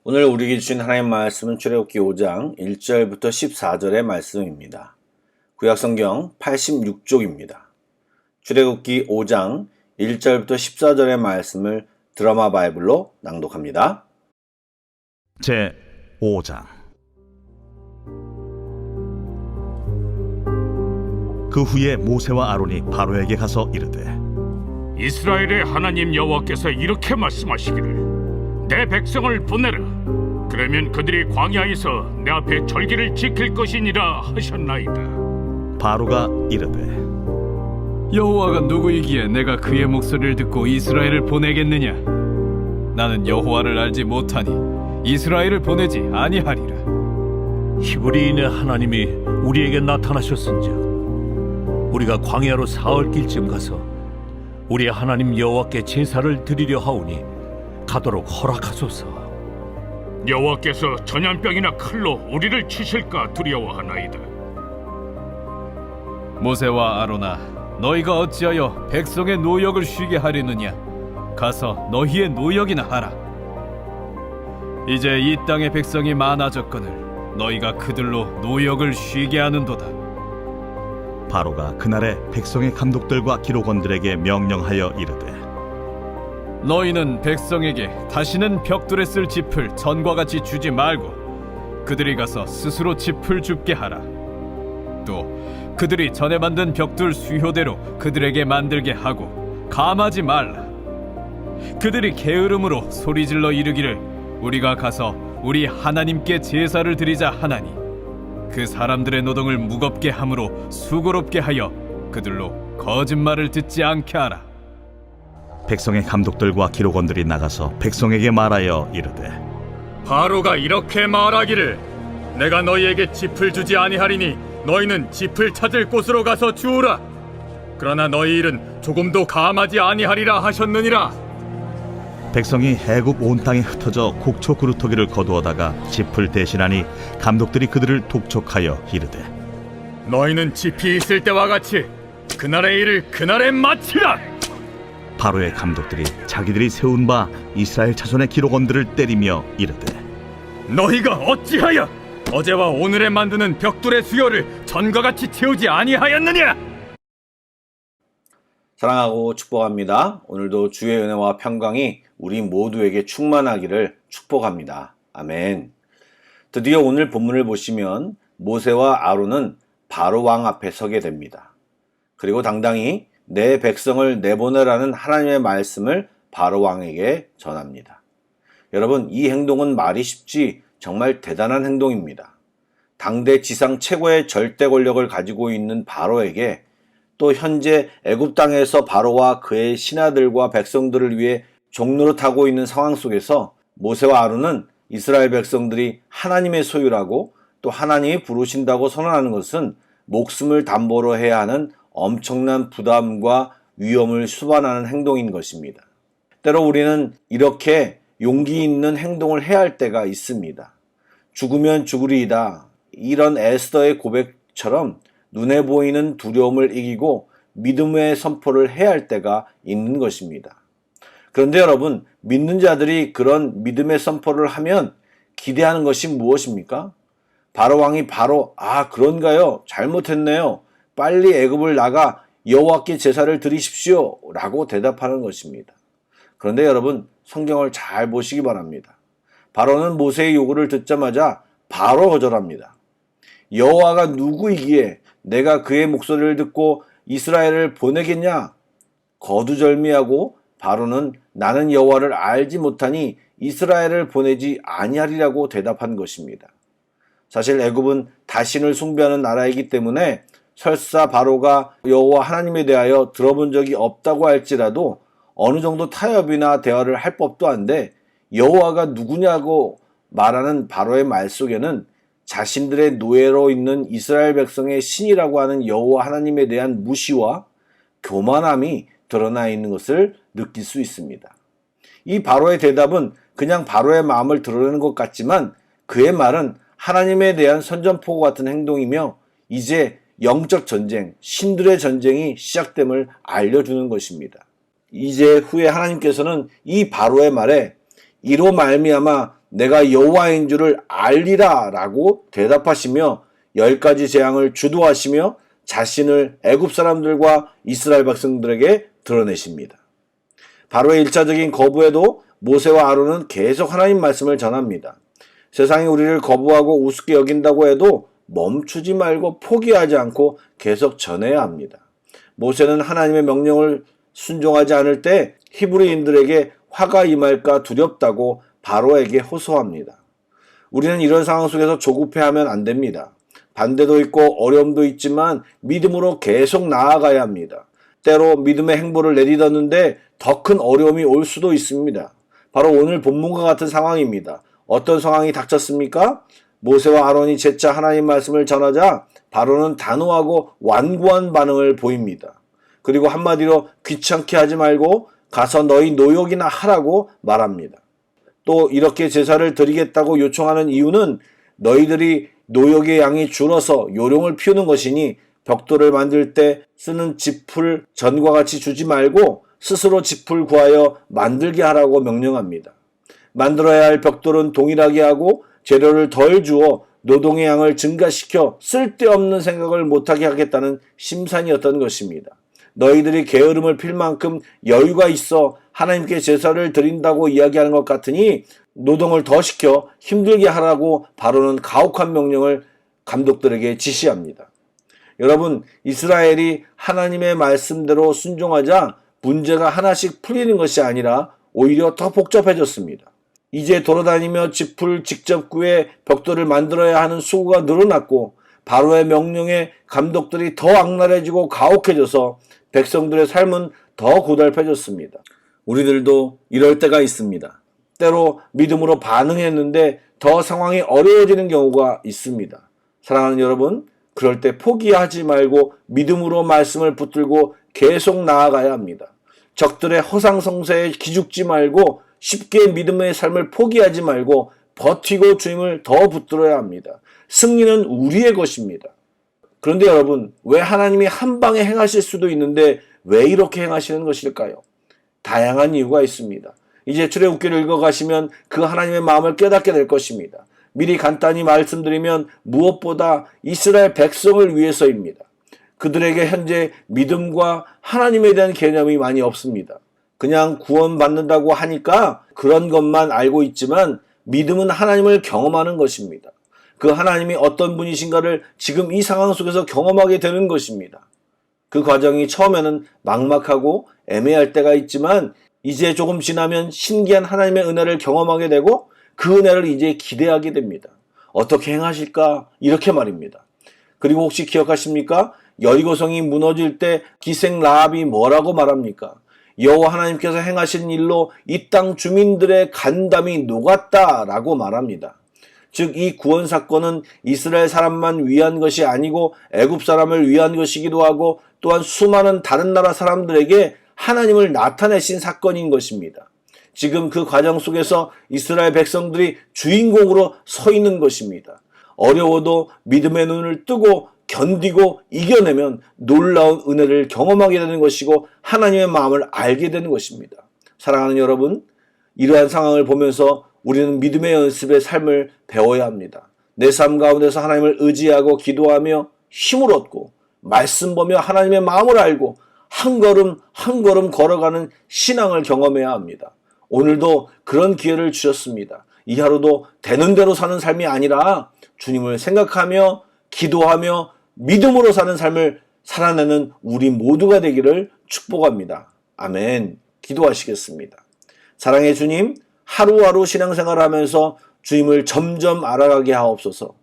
오늘 우리에게 주신 하나님의 말씀은 출애굽기 5장 1절부터 14절의 말씀입니다. 구약성경 86쪽입니다. 출애굽기 5장 1절부터 14절의 말씀을 드라마 바이블로 낭독합니다. 제 5장. 그 후에 모세와 아론이 바로에게 가서 이르되, 이스라엘의 하나님 여호와께서 이렇게 말씀하시기를 내 백성을 보내라. 그러면 그들이 광야에서 내 앞에 절기를 지킬 것이니라 하셨나이다. 바로가 이르되, 여호와가 누구이기에 내가 그의 목소리를 듣고 이스라엘을 보내겠느냐? 나는 여호와를 알지 못하니 이스라엘을 보내지 아니하리라. 히브리인의 하나님이 우리에게 나타나셨은즉 우리가 광야로 사흘 길쯤 가서 우리 하나님 여호와께 제사를 드리려 하오니 가도록 허락하소서. 여호와께서 전염병이나 칼로 우리를 치실까 두려워하나이다. 모세와 아론아, 너희가 어찌하여 백성의 노역을 쉬게 하려느냐? 가서 너희의 노역이나 하라. 이제 이 땅의 백성이 많아졌거늘 너희가 그들로 노역을 쉬게 하는도다. 바로가 그날에 백성의 감독들과 기록원들에게 명령하여 이르되, 너희는 백성에게 다시는 벽돌에 쓸 짚을 전과 같이 주지 말고 그들이 가서 스스로 짚을 줍게 하라. 또 그들이 전에 만든 벽돌 수효대로 그들에게 만들게 하고 감하지 말라. 그들이 게으름으로 소리질러 이르기를 우리가 가서 우리 하나님께 제사를 드리자 하나니 그 사람들의 노동을 무겁게 함으로 수고롭게 하여 그들로 거짓말을 듣지 않게 하라. 백성의 감독들과 기록원들이 나가서 백성에게 말하여 이르되, 바로가 이렇게 말하기를 내가 너희에게 짚을 주지 아니하리니 너희는 짚을 찾을 곳으로 가서 주우라. 그러나 너희 일은 조금도 감하지 아니하리라 하셨느니라. 백성이 애굽 온 땅에 흩어져 곡초 그루터기를 거두어다가 짚을 대신하니 감독들이 그들을 독촉하여 이르되, 너희는 짚이 있을 때와 같이 그날의 일을 그날에 마치라. 바로의 감독들이 자기들이 세운 바 이스라엘 자손의 기록원들을 때리며 이르되, 너희가 어찌하여 어제와 오늘에 만드는 벽돌의 수요를 전과 같이 채우지 아니하였느냐? 사랑하고 축복합니다. 오늘도 주의 은혜와 평강이 우리 모두에게 충만하기를 축복합니다. 아멘. 드디어 오늘 본문을 보시면 모세와 아론은 바로 왕 앞에 서게 됩니다. 그리고 당당히 내 백성을 내보내라는 하나님의 말씀을 바로 왕에게 전합니다. 여러분, 이 행동은 말이 쉽지 정말 대단한 행동입니다. 당대 지상 최고의 절대 권력을 가지고 있는 바로에게 또 현재 애굽 땅에서 바로와 그의 신하들과 백성들을 위해 종노릇하고 있는 상황 속에서 모세와 아론은 이스라엘 백성들이 하나님의 소유라고 또 하나님이 부르신다고 선언하는 것은 목숨을 담보로 해야 하는 엄청난 부담과 위험을 수반하는 행동인 것입니다. 때로 우리는 이렇게 용기 있는 행동을 해야 할 때가 있습니다. 죽으면 죽으리이다. 이런 에스더의 고백처럼 눈에 보이는 두려움을 이기고 믿음의 선포를 해야 할 때가 있는 것입니다. 그런데 여러분, 믿는 자들이 그런 믿음의 선포를 하면 기대하는 것이 무엇입니까? 바로 왕이 그런가요? 잘못했네요. 빨리 애굽을 나가 여호와께 제사를 드리십시오 라고 대답하는 것입니다. 그런데 여러분, 성경을 잘 보시기 바랍니다. 바로는 모세의 요구를 듣자마자 바로 거절합니다. 여호와가 누구이기에 내가 그의 목소리를 듣고 이스라엘을 보내겠냐? 거두절미하고 바로는 나는 여호와를 알지 못하니 이스라엘을 보내지 아니하리라고 대답한 것입니다. 사실 애굽은 다신을 숭배하는 나라이기 때문에 설사 바로가 여호와 하나님에 대하여 들어본 적이 없다고 할지라도 어느 정도 타협이나 대화를 할 법도 한데 여호와가 누구냐고 말하는 바로의 말 속에는 자신들의 노예로 있는 이스라엘 백성의 신이라고 하는 여호와 하나님에 대한 무시와 교만함이 드러나 있는 것을 느낄 수 있습니다. 이 바로의 대답은 그냥 바로의 마음을 드러내는 것 같지만 그의 말은 하나님에 대한 선전포고 같은 행동이며 이제 영적 전쟁, 신들의 전쟁이 시작됨을 알려주는 것입니다. 이제 후에 하나님께서는 이 바로의 말에 이로 말미암아 내가 여호와인 줄을 알리라 라고 대답하시며 10가지 재앙을 주도하시며 자신을 애굽 사람들과 이스라엘 백성들에게 드러내십니다. 바로의 1차적인 거부에도 모세와 아론은 계속 하나님 말씀을 전합니다. 세상이 우리를 거부하고 우습게 여긴다고 해도 멈추지 말고 포기하지 않고 계속 전해야 합니다. 모세는 하나님의 명령을 순종하지 않을 때 히브리인들에게 화가 임할까 두렵다고 바로에게 호소합니다. 우리는 이런 상황 속에서 조급해하면 안 됩니다. 반대도 있고 어려움도 있지만 믿음으로 계속 나아가야 합니다. 때로 믿음의 행보를 내딛었는데 더 큰 어려움이 올 수도 있습니다. 바로 오늘 본문과 같은 상황입니다. 어떤 상황이 닥쳤습니까? 모세와 아론이 재차 하나님 말씀을 전하자 바로는 단호하고 완고한 반응을 보입니다. 그리고 한마디로 귀찮게 하지 말고 가서 너희 노역이나 하라고 말합니다. 또 이렇게 제사를 드리겠다고 요청하는 이유는 너희들이 노역의 양이 줄어서 요령을 피우는 것이니 벽돌을 만들 때 쓰는 짚을 전과 같이 주지 말고 스스로 짚을 구하여 만들게 하라고 명령합니다. 만들어야 할 벽돌은 동일하게 하고 재료를 덜 주어 노동의 양을 증가시켜 쓸데없는 생각을 못하게 하겠다는 심산이었던 것입니다. 너희들이 게으름을 필 만큼 여유가 있어 하나님께 제사를 드린다고 이야기하는 것 같으니 노동을 더 시켜 힘들게 하라고 바로는 가혹한 명령을 감독들에게 지시합니다. 여러분, 이스라엘이 하나님의 말씀대로 순종하자 문제가 하나씩 풀리는 것이 아니라 오히려 더 복잡해졌습니다. 이제 돌아다니며 짚을 직접 구해 벽돌을 만들어야 하는 수고가 늘어났고 바로의 명령에 감독들이 더 악랄해지고 가혹해져서 백성들의 삶은 더 고달파졌습니다. 우리들도 이럴 때가 있습니다. 때로 믿음으로 반응했는데 더 상황이 어려워지는 경우가 있습니다. 사랑하는 여러분, 그럴 때 포기하지 말고 믿음으로 말씀을 붙들고 계속 나아가야 합니다. 적들의 허상성세에 기죽지 말고 쉽게 믿음의 삶을 포기하지 말고 버티고 주님을 더 붙들어야 합니다. 승리는 우리의 것입니다. 그런데 여러분, 왜 하나님이 한 방에 행하실 수도 있는데 왜 이렇게 행하시는 것일까요? 다양한 이유가 있습니다. 이제 출애굽기를 읽어가시면 그 하나님의 마음을 깨닫게 될 것입니다. 미리 간단히 말씀드리면 무엇보다 이스라엘 백성을 위해서입니다. 그들에게 현재 믿음과 하나님에 대한 개념이 많이 없습니다. 그냥 구원받는다고 하니까 그런 것만 알고 있지만 믿음은 하나님을 경험하는 것입니다. 그 하나님이 어떤 분이신가를 지금 이 상황 속에서 경험하게 되는 것입니다. 그 과정이 처음에는 막막하고 애매할 때가 있지만 이제 조금 지나면 신기한 하나님의 은혜를 경험하게 되고 그 은혜를 이제 기대하게 됩니다. 어떻게 행하실까? 이렇게 말입니다. 그리고 혹시 기억하십니까? 여리고성이 무너질 때 기생 라합이 뭐라고 말합니까? 여호와 하나님께서 행하신 일로 이 땅 주민들의 간담이 녹았다라고 말합니다. 즉 이 구원 사건은 이스라엘 사람만 위한 것이 아니고 애굽 사람을 위한 것이기도 하고 또한 수많은 다른 나라 사람들에게 하나님을 나타내신 사건인 것입니다. 지금 그 과정 속에서 이스라엘 백성들이 주인공으로 서 있는 것입니다. 어려워도 믿음의 눈을 뜨고 견디고 이겨내면 놀라운 은혜를 경험하게 되는 것이고 하나님의 마음을 알게 되는 것입니다. 사랑하는 여러분, 이러한 상황을 보면서 우리는 믿음의 연습의 삶을 배워야 합니다. 내 삶 가운데서 하나님을 의지하고 기도하며 힘을 얻고 말씀 보며 하나님의 마음을 알고 한 걸음 한 걸음 걸어가는 신앙을 경험해야 합니다. 오늘도 그런 기회를 주셨습니다. 이 하루도 되는 대로 사는 삶이 아니라 주님을 생각하며 기도하며 믿음으로 사는 삶을 살아내는 우리 모두가 되기를 축복합니다. 아멘. 기도하시겠습니다. 사랑의 주님, 하루하루 신앙생활을 하면서 주님을 점점 알아가게 하옵소서.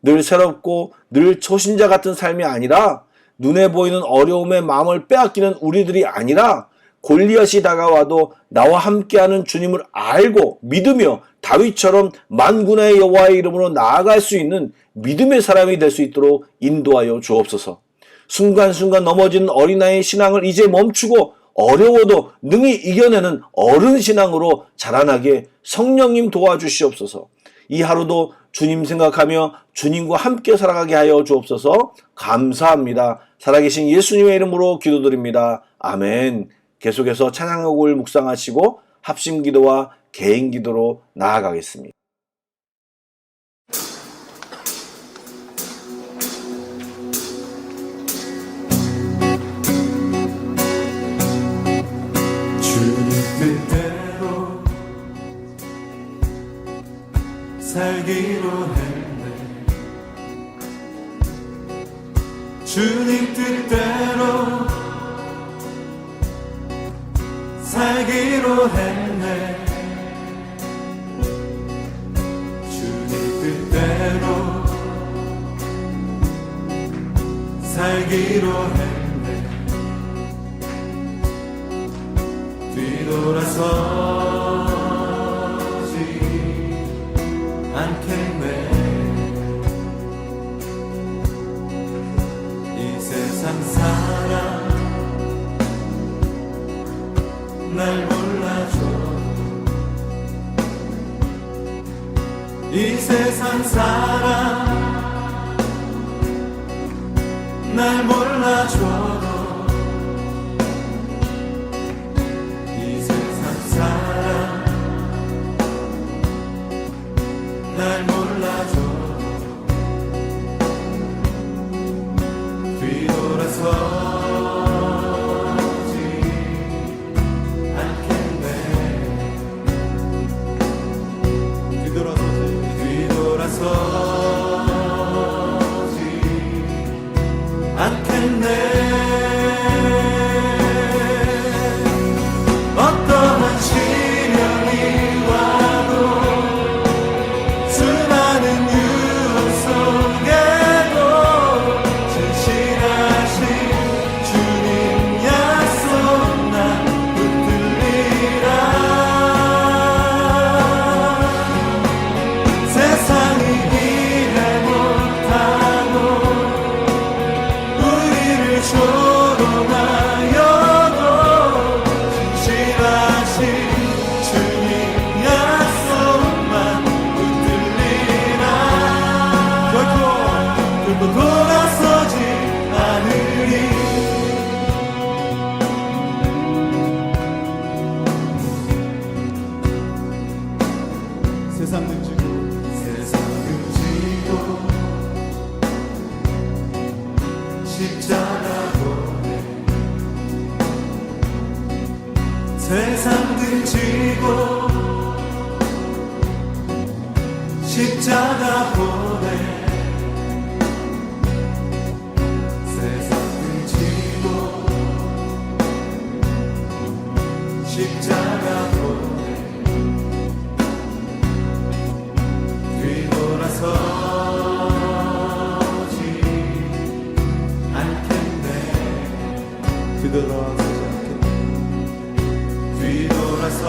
늘 새롭고 늘 초신자 같은 삶이 아니라 눈에 보이는 어려움에 마음을 빼앗기는 우리들이 아니라 골리앗이 다가와도 나와 함께하는 주님을 알고 믿으며 다윗처럼 만군의 여호와의 이름으로 나아갈 수 있는 믿음의 사람이 될 수 있도록 인도하여 주옵소서. 순간순간 넘어지는 어린아이의 신앙을 이제 멈추고 어려워도 능히 이겨내는 어른 신앙으로 자라나게 성령님 도와주시옵소서. 이 하루도 주님 생각하며 주님과 함께 살아가게 하여 주옵소서. 감사합니다. 살아계신 예수님의 이름으로 기도드립니다. 아멘. 계속해서 찬양곡을 묵상하시고 합심기도와 개인기도로 나아가겠습니다. 뜻대로 살기로 했네. 주님 뜻대로 살기로 했네. 주님 뜻대로 살기로 했네. 뒤돌아서지 않겠네. 이 세상 사람 날 몰라줘. 이 세상 사람 날 몰라줘도 이 세상 사람 날 몰라줘도 뒤돌아서지 않겠네. 뒤돌아서지 않겠네. 어떠한 시련이 와도 수많은 유혹 속에도 진실하신 주님 약속 난 붙들리라. 세상이 이해 못하고 우리를 조롱하여도 진실하신 주님 약속만 붙들리라. 결코 돌아서지 않으리. 세상 등지고 십자가 보내. 세상 등지고 십자가 보내. 세상 등지고 십자가 보내. 뒤돌아서지 않겠네. 뒤돌아서지 않겠네. 뒤돌아서